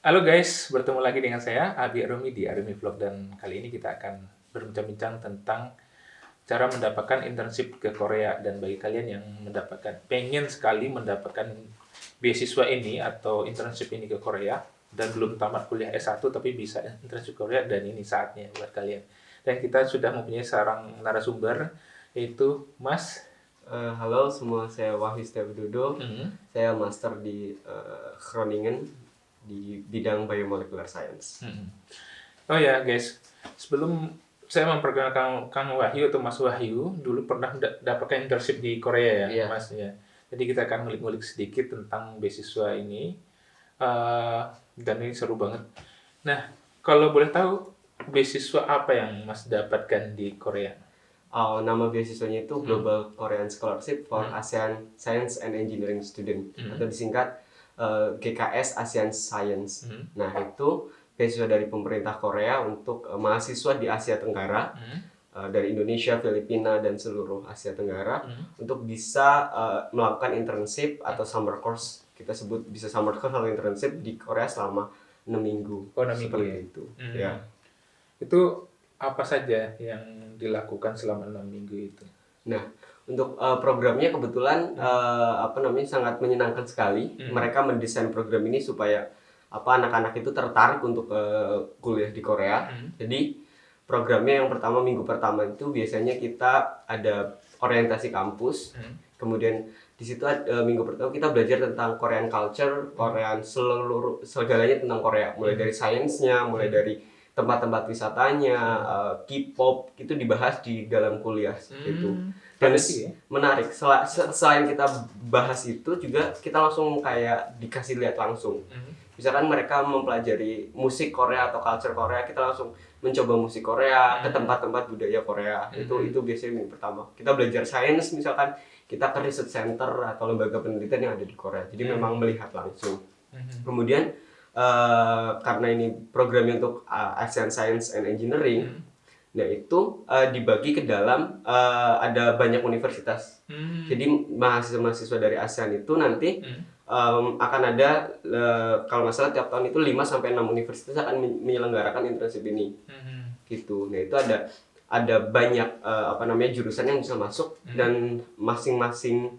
Halo guys, bertemu lagi dengan saya Abi Arumi di Arumi Vlog dan kali ini kita akan berbincang-bincang tentang cara mendapatkan internship ke Korea dan bagi kalian yang pengen sekali mendapatkan beasiswa ini atau internship ini ke Korea dan belum tamat kuliah S1 tapi bisa internship Korea dan ini saatnya buat kalian. Dan kita sudah mempunyai seorang narasumber yaitu Mas. Halo semua, saya Wahyu Setiawidodo. Mhm. Saya master di Groningen di bidang Biomolecular Science. Mhm. Oh ya guys, sebelum saya memperkenalkan Kang Wahyu atau Mas Wahyu, dulu pernah dapatkan internship di Korea ya, Iya. Mas ya. Jadi kita akan ngulik-ngulik sedikit tentang beasiswa ini. Eh, dan ini seru banget. Nah, kalau boleh tahu beasiswa apa yang Mas dapatkan di Korea? Nama beasiswanya itu Hmm. Global Korean Scholarship for Hmm. ASEAN Science and Engineering Student, Hmm. atau disingkat GKS ASEAN Science. Hmm. Nah, itu beasiswa dari pemerintah Korea untuk mahasiswa di Asia Tenggara, Hmm. dari Indonesia, Filipina, dan seluruh Asia Tenggara Hmm. untuk bisa melakukan internship atau summer course. Kita sebut bisa summer course atau internship di Korea selama 6 minggu. Oh, 6 minggu ya. Seperti itu. Hmm. Ya. Itu apa saja yang dilakukan selama 6 minggu itu? Nah, untuk programnya kebetulan sangat menyenangkan sekali. Hmm. Mereka mendesain program ini supaya anak-anak itu tertarik untuk kuliah di Korea. Hmm. Jadi programnya yang pertama, minggu pertama itu biasanya kita ada orientasi kampus. Kemudian di situ minggu pertama kita belajar tentang Korean culture, Korean seluruh segalanya tentang Korea, mulai dari sainsnya, mulai dari tempat-tempat wisatanya, K-pop itu dibahas di dalam kuliah itu. Dan Ya? menarik, selain kita bahas itu juga kita langsung kayak dikasih lihat langsung. Misalkan mereka mempelajari musik Korea atau culture Korea, kita langsung mencoba musik Korea ke tempat-tempat budaya Korea. Itu biasanya minggu pertama. Kita belajar sains, misalkan kita ke research center atau lembaga penelitian yang ada di Korea. Jadi memang melihat langsung. Kemudian karena ini programnya untuk ASEAN Science and Engineering, nah itu dibagi ke dalam ada banyak universitas. Jadi mahasiswa-mahasiswa dari ASEAN itu nanti akan ada kalau nggak salah tiap tahun itu 5 sampai 6 universitas akan menyelenggarakan internship ini. Gitu. Nah, itu ada banyak jurusan yang bisa masuk dan masing-masing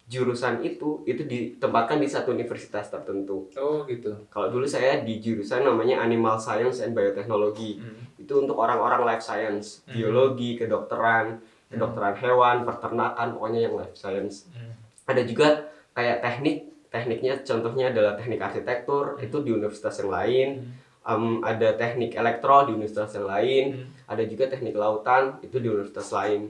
jurusan itu ditempatkan di satu universitas tertentu. Oh gitu. Kalau dulu saya di jurusan namanya Animal Science and Biotechnology. Itu untuk orang-orang life science, biologi, kedokteran hewan, peternakan, pokoknya yang life science. Ada juga kayak tekniknya contohnya adalah teknik arsitektur, itu di universitas yang lain. Ada teknik elektro di universitas yang lain. Ada juga teknik lautan, itu di universitas lain.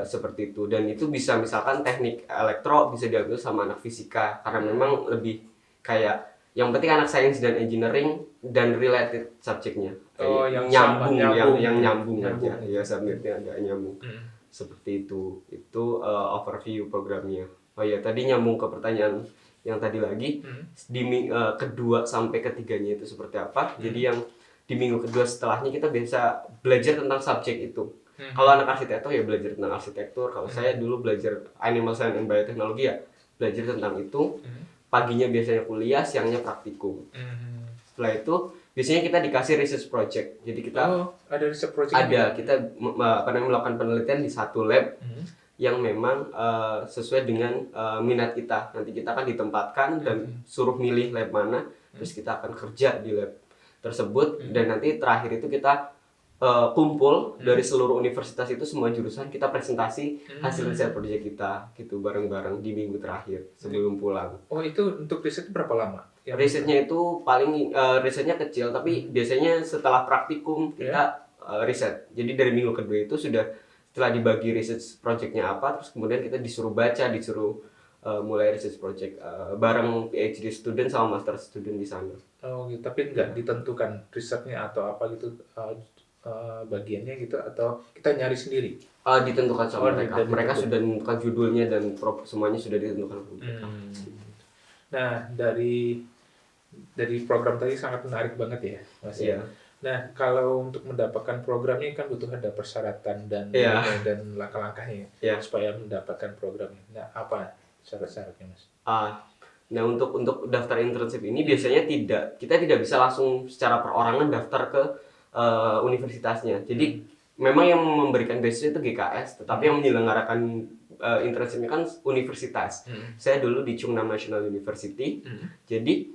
Seperti itu, dan itu bisa misalkan teknik elektro bisa diambil sama anak fisika karena memang lebih kayak yang penting anak sains dan engineering dan related subjeknya Oh, kayak yang sama, nyambung, nyambung. yang nyambung Nyambung. aja ya, subjeknya agak nyambung. Seperti itu overview programnya. Oh ya, tadi nyambung ke pertanyaan yang tadi lagi. Di kedua sampai ketiganya itu seperti apa. Jadi yang di minggu kedua setelahnya kita bisa belajar tentang subjek itu. Kalau anak arsitektur ya belajar tentang arsitektur. Kalau saya dulu belajar animal science and biotechnology ya belajar tentang itu. Paginya biasanya kuliah, siangnya praktikum. Setelah itu biasanya kita dikasih research project. Jadi kita ada research project kita melakukan penelitian di satu lab yang memang sesuai dengan minat kita. Nanti kita akan ditempatkan dan suruh milih lab mana, terus kita akan kerja di lab tersebut. Dan nanti terakhir itu kita kumpul dari seluruh universitas itu, semua jurusan, kita presentasi hasil riset proyek kita gitu bareng-bareng di minggu terakhir sebelum pulang. Oh, itu untuk riset berapa lama? Risetnya itu paling risetnya kecil, tapi biasanya setelah praktikum kita riset. Jadi dari minggu kedua itu setelah dibagi research projectnya apa, terus kemudian kita disuruh baca, disuruh mulai research project bareng PhD student sama master student di sana. Oh gitu, tapi nggak ditentukan risetnya atau apa gitu bagiannya gitu, atau kita nyari sendiri? Ditentukan sama mereka. Mereka ditentukan. sudah menentukan judulnya dan semuanya sudah ditentukan. Nah, dari program tadi sangat menarik banget ya, Mas. Iya. Nah, kalau untuk mendapatkan programnya kan butuh ada persyaratan dan langkah-langkahnya Iya. supaya mendapatkan programnya. Nah, apa syarat-syaratnya, Mas? Nah, untuk daftar internship ini biasanya kita tidak bisa langsung secara perorangan daftar ke universitasnya. Jadi memang yang memberikan beasiswa itu GKS, tetapi yang menyelenggarakan internshipnya kan universitas. Saya dulu di Chungnam National University. Jadi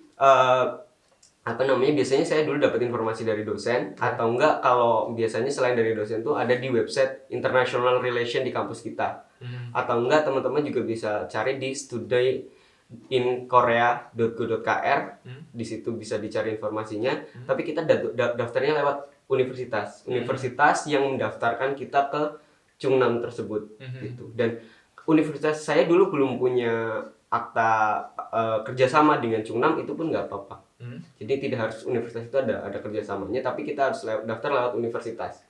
apa namanya, biasanya saya dulu dapat informasi dari dosen, atau enggak kalau biasanya selain dari dosen tuh ada di website International Relation di kampus kita. Atau enggak teman-teman juga bisa cari di studayinkorea.go.kr. Di situ bisa dicari informasinya. Tapi kita daftarnya lewat universitas yang mendaftarkan kita ke Chungnam tersebut gitu. Dan universitas saya dulu belum punya akta kerjasama dengan Chungnam, itu pun nggak apa-apa. Jadi tidak harus universitas itu ada kerjasamanya, tapi kita harus daftar lewat universitas.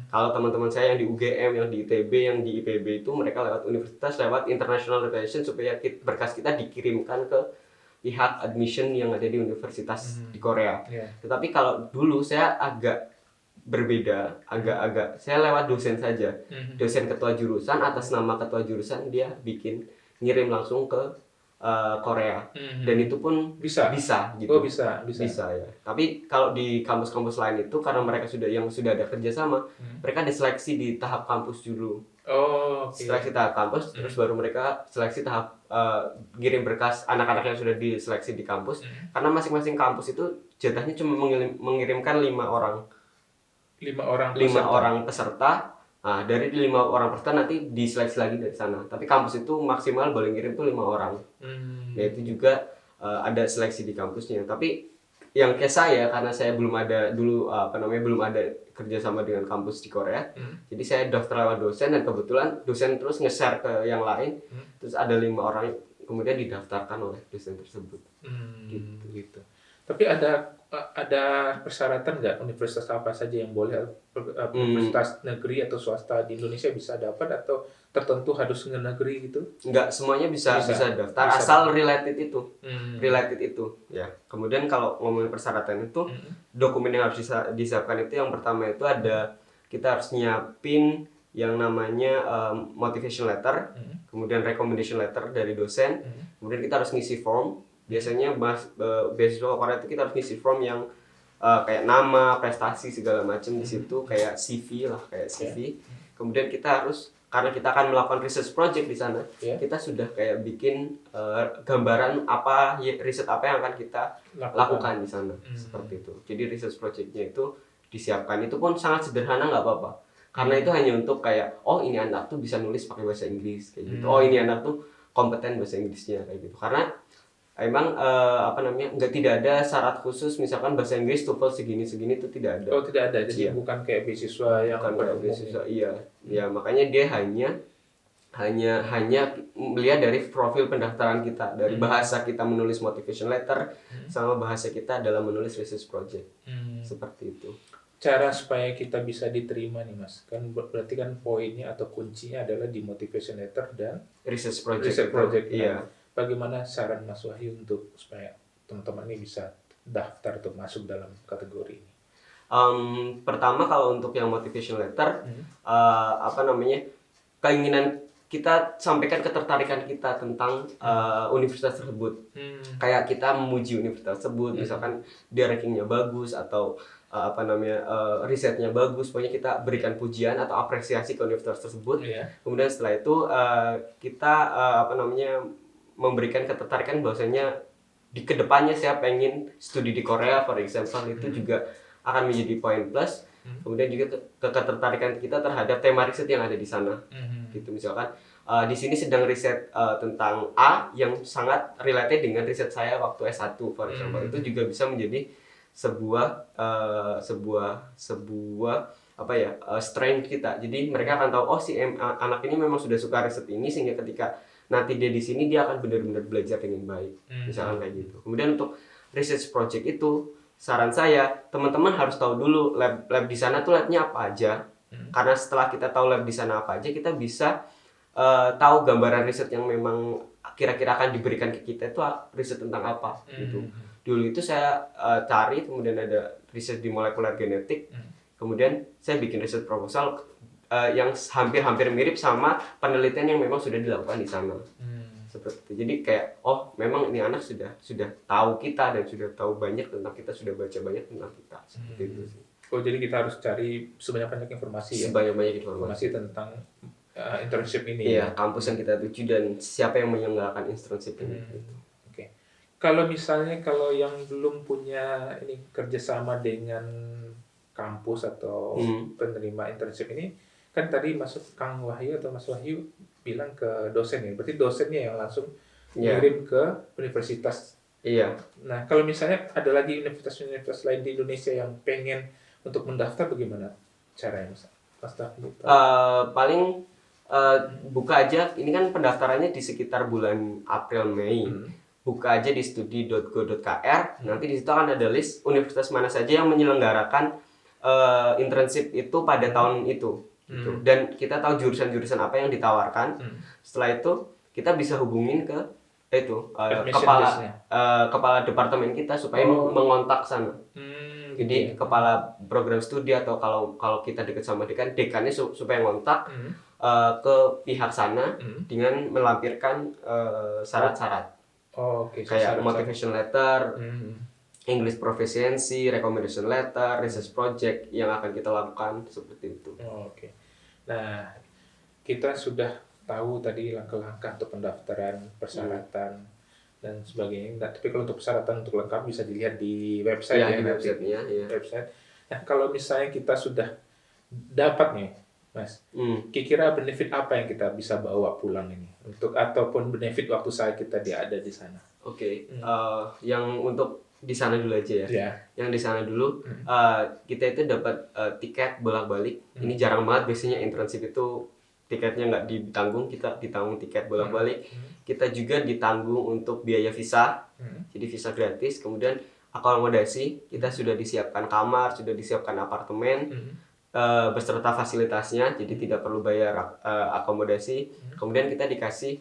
Kalau teman-teman saya yang di UGM, yang di ITB, yang di IPB itu mereka lewat universitas, lewat international relations, supaya berkas kita dikirimkan ke pihak admission yang ada di universitas di Korea. Tetapi kalau dulu saya agak berbeda, agak saya lewat dosen saja. Dosen ketua jurusan, atas nama ketua jurusan dia ngirim langsung ke Korea. Dan itu pun bisa gitu. Oh, bisa ya. Tapi kalau di kampus-kampus lain itu karena mereka sudah ada kerjasama, mereka diseleksi di tahap kampus dulu. Seleksi tahap kampus, terus baru mereka seleksi tahap ngirim berkas anak-anak yang sudah diseleksi di kampus. Karena masing-masing kampus itu jatahnya cuma mengirimkan 5 orang peserta. Nah, dari 5 orang peserta nanti diseleksi lagi dari sana. Tapi kampus itu maksimal boleh ngirim tuh 5 orang. Nah, itu juga ada seleksi di kampusnya. Tapi yang kayak saya, karena saya belum ada kerjasama dengan kampus di Korea. Jadi saya daftar lewat dosen, dan kebetulan dosen terus nge-share ke yang lain. Terus ada 5 orang kemudian didaftarkan oleh dosen tersebut. Gitu. Tapi ada persyaratan nggak universitas apa saja yang boleh, universitas negeri atau swasta di Indonesia bisa dapat, atau tertentu harus negeri gitu? Enggak, semuanya bisa daftar, asal related itu ya. Kemudian kalau ngomongin persyaratan itu, dokumen yang harus disiapkan itu, yang pertama itu kita harus nyiapin yang namanya motivation letter, kemudian recommendation letter dari dosen, kemudian kita harus ngisi form. Biasanya beasiswa Korea itu kita harus ngisi form yang kayak nama, prestasi segala macam di situ, kayak CV lah, kayak CV. Kemudian kita harus, karena kita akan melakukan research project di sana, kita sudah kayak bikin gambaran riset apa yang akan kita lakukan di sana, seperti itu. Jadi research projectnya itu disiapkan, itu pun sangat sederhana, nggak apa-apa. Karena itu hanya untuk kayak, oh ini anak tuh bisa nulis pakai bahasa Inggris kayak gitu. Oh ini anak tuh kompeten bahasa Inggrisnya kayak gitu. Karena emang tidak ada syarat khusus, misalkan bahasa Inggris TOEFL segini itu tidak ada. Oh, tidak ada. Jadi bukan kayak beasiswa yang bukan kayak beasiswa. Iya. Ya, makanya dia hanya melihat dari profil pendaftaran kita, dari bahasa kita menulis motivation letter, sama bahasa kita dalam menulis research project. Seperti itu. Cara supaya kita bisa diterima nih, Mas, kan berarti kan poinnya atau kuncinya adalah di motivation letter dan research project. Iya. Bagaimana saran Mas Wahyu untuk supaya teman-teman ini bisa daftar untuk masuk dalam kategori ini? Pertama, kalau untuk yang motivation letter, keinginan kita sampaikan ketertarikan kita tentang universitas tersebut. Kayak kita memuji universitas tersebut, misalkan dia rankingnya bagus, atau risetnya bagus, pokoknya kita berikan pujian atau apresiasi ke universitas tersebut. Kemudian setelah itu kita memberikan ketertarikan bahwasanya di kedepannya saya pengen studi di Korea, for example, itu juga akan menjadi poin plus. Kemudian juga ketertarikan kita terhadap tema riset yang ada di sana. Gitu, misalkan di sini sedang riset tentang A yang sangat related dengan riset saya waktu S1, for example. Itu juga bisa menjadi sebuah strength kita. Jadi mereka akan tahu, oh anak ini memang sudah suka riset ini, sehingga ketika nanti dia di sini dia akan benar-benar belajar dengan baik, misalkan kayak gitu. Kemudian untuk research project itu, saran saya teman-teman harus tahu dulu lab di sana tuh labnya apa aja. Karena setelah kita tahu lab di sana apa aja, kita bisa tahu gambaran riset yang memang kira-kira akan diberikan ke kita itu riset tentang apa gitu. Dulu itu saya cari, kemudian ada riset di molekular genetik, kemudian saya bikin riset proposal yang hampir mirip sama penelitian yang memang sudah dilakukan di sana. seperti itu. Jadi kayak oh memang ini anak sudah tahu kita dan sudah tahu banyak tentang kita, sudah baca banyak tentang kita seperti itu sih. Oh, jadi kita harus cari sebanyak-banyak informasi ya. Sebanyak-banyak Informasi informasi. tentang internship ini. Iya, kampus yang kita tuju dan siapa yang menyelenggarakan internship ini. Gitu. Oke. Kalau misalnya kalau yang belum punya ini kerjasama dengan kampus atau penerima internship ini, kan tadi masuk Kang Wahyu atau Mas Wahyu bilang ke dosen ya, berarti dosennya yang langsung ngirim ke universitas. Iya. Nah, kalau misalnya ada lagi universitas-universitas lain di Indonesia yang pengen untuk mendaftar, bagaimana caranya, Mas Wahyu? Paling buka aja, ini kan pendaftarannya di sekitar bulan April Mei. Buka aja di studi.go.kr, nanti di situ akan ada list universitas mana saja yang menyelenggarakan internship itu pada tahun itu. Gitu. Dan kita tahu jurusan-jurusan apa yang ditawarkan. Setelah itu kita bisa hubungin ke kepala departemen kita supaya mengontak sana. Jadi kepala program studi atau kalau kita dekat sama dekannya supaya ngontak ke pihak sana dengan melampirkan syarat-syarat. Kayak motivation letter, English proficiency, recommendation letter, research project yang akan kita lakukan seperti itu. Nah, kita sudah tahu tadi langkah-langkah untuk pendaftaran, persyaratan dan sebagainya. Nah, tapi kalau untuk persyaratan untuk lengkap bisa dilihat di website di websitenya. Website. Nah, kalau misalnya kita sudah dapat nih, Mas, kira-kira benefit apa yang kita bisa bawa pulang ini untuk ataupun benefit waktu saat kita ada di sana? Yang untuk di sana dulu aja ya. Yang di sana dulu kita itu dapat tiket bolak-balik. Ini jarang banget biasanya internship itu tiketnya nggak ditanggung, kita ditanggung tiket bolak-balik. Kita juga ditanggung untuk biaya visa, jadi visa gratis. Kemudian akomodasi, kita sudah disiapkan kamar, sudah disiapkan apartemen beserta fasilitasnya, jadi tidak perlu bayar akomodasi. Kemudian kita dikasih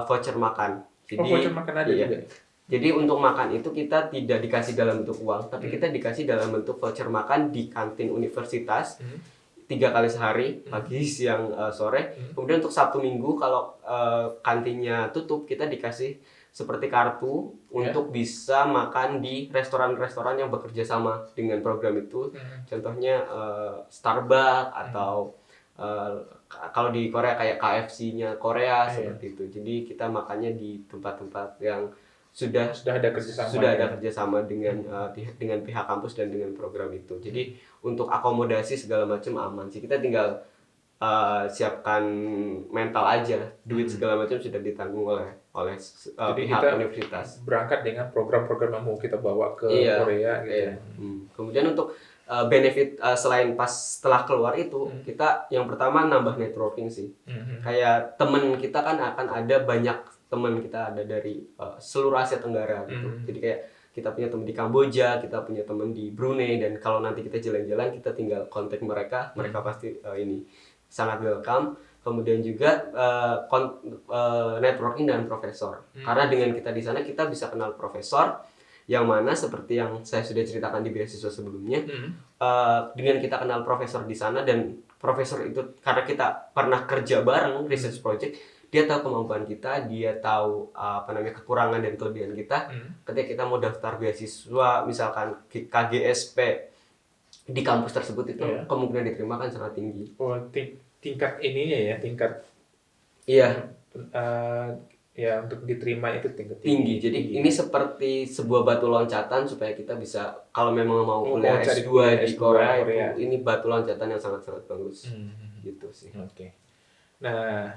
voucher makan. Jadi voucher makan ada juga. Jadi untuk makan itu kita tidak dikasih dalam bentuk uang, tapi kita dikasih dalam bentuk voucher makan di kantin universitas 3 kali sehari, pagi, siang, sore. Kemudian untuk Sabtu Minggu kalau kantinnya tutup, kita dikasih seperti kartu untuk bisa makan di restoran-restoran yang bekerja sama dengan program itu. Contohnya Starbucks atau kalau di Korea kayak KFC-nya Korea seperti itu. Jadi kita makannya di tempat-tempat yang sudah ada kerjasama dengan pihak kampus dan dengan program itu. Jadi untuk akomodasi segala macam aman sih. Kita tinggal siapkan mental aja, duit segala macam sudah ditanggung oleh pihak kita universitas. Berangkat dengan program-program yang mau kita bawa ke Korea gitu. Kemudian untuk benefit selain pas setelah keluar itu, kita yang pertama nambah networking sih. Kayak temen kita kan akan ada banyak teman kita ada dari seluruh Asia Tenggara gitu. Jadi kayak kita punya teman di Kamboja, kita punya teman di Brunei, dan kalau nanti kita jalan-jalan kita tinggal kontak mereka pasti ini sangat welcome. Kemudian juga networking dengan profesor. Karena dengan kita di sana kita bisa kenal profesor yang mana seperti yang saya sudah ceritakan di beasiswa sebelumnya. Dengan kita kenal profesor di sana dan profesor itu karena kita pernah kerja bareng research project, dia tahu kemampuan kita, dia tahu kekurangan dan kelebihan kita. Ketika kita mau daftar beasiswa misalkan KGSP di kampus tersebut itu kemungkinan diterima kan sangat tinggi. Tingkat ininya ya, tingkat untuk diterima itu tingkat tinggi. Jadi ini seperti sebuah batu loncatan supaya kita bisa kalau memang mau kuliah S2 di Korea itu ini batu loncatan yang sangat-sangat bagus. Gitu sih. Nah,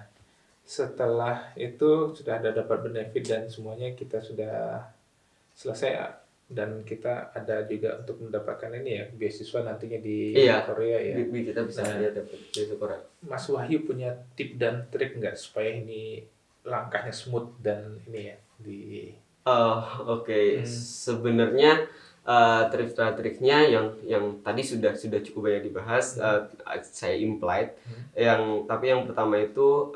setelah itu sudah ada dapat benefit dan semuanya kita sudah selesai dan kita ada juga untuk mendapatkan ini ya beasiswa nantinya di Korea ya. Kita bisa dapat beasiswa Korea. Mas Wahyu punya tip dan trik nggak supaya ini langkahnya smooth dan ini ya di sebenarnya trik-triknya yang tadi sudah cukup banyak dibahas, saya implied. Tapi yang pertama itu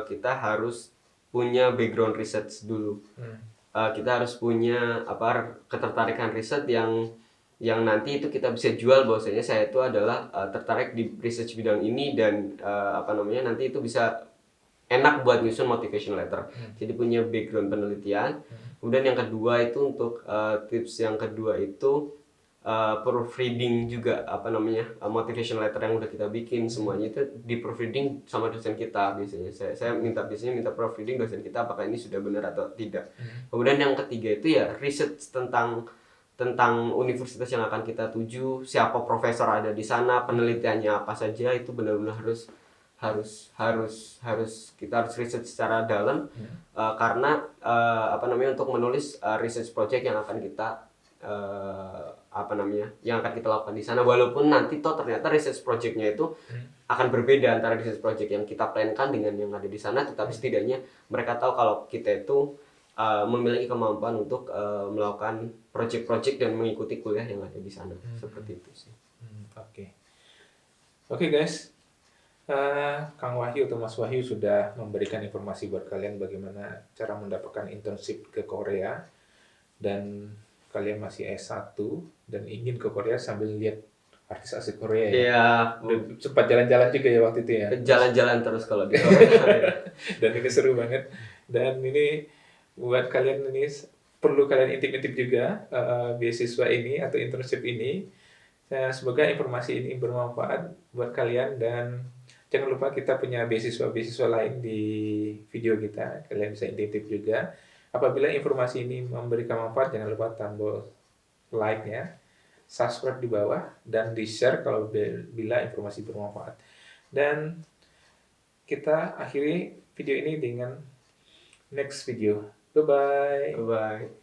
kita harus punya background research dulu. Kita harus punya ketertarikan riset yang nanti itu kita bisa jual bahwasanya saya itu adalah tertarik di research bidang ini dan nanti itu bisa enak buat nyusun motivation letter. Jadi punya background penelitian. Kemudian yang kedua itu untuk tips yang kedua itu proofreading juga motivation letter yang udah kita bikin semuanya itu di proofreading sama dosen kita biasanya. Saya biasanya minta proofreading dosen kita apakah ini sudah benar atau tidak. Kemudian yang ketiga itu ya research tentang universitas yang akan kita tuju, siapa profesor ada di sana, penelitiannya apa saja, itu benar-benar harus kita harus research secara dalam karena untuk menulis research project yang akan kita lakukan di sana, walaupun nanti ternyata research projectnya itu akan berbeda antara research project yang kita plankan dengan yang ada di sana, tetapi setidaknya mereka tahu kalau kita itu memiliki kemampuan untuk melakukan project-project dan mengikuti kuliah yang ada di sana. Seperti itu sih. Oke guys, Kang Wahyu atau Mas Wahyu sudah memberikan informasi buat kalian bagaimana cara mendapatkan internship ke Korea, dan kalian masih S1 dan ingin ke Korea sambil lihat artis asli Korea ya. Iya. Sempat jalan-jalan juga ya waktu itu ya. Jalan-jalan terus kalau di Korea. Dan ini seru banget. Dan ini buat kalian ini perlu kalian intip-intip juga beasiswa ini atau internship ini. Semoga informasi ini bermanfaat buat kalian, dan jangan lupa kita punya beasiswa lain di video kita. Kalian bisa intip-intip juga. Apabila informasi ini memberikan manfaat, jangan lupa tombol like-nya, subscribe di bawah, dan di-share kalau bila informasi bermanfaat. Dan kita akhiri video ini dengan next video. Bye-bye. Bye-bye.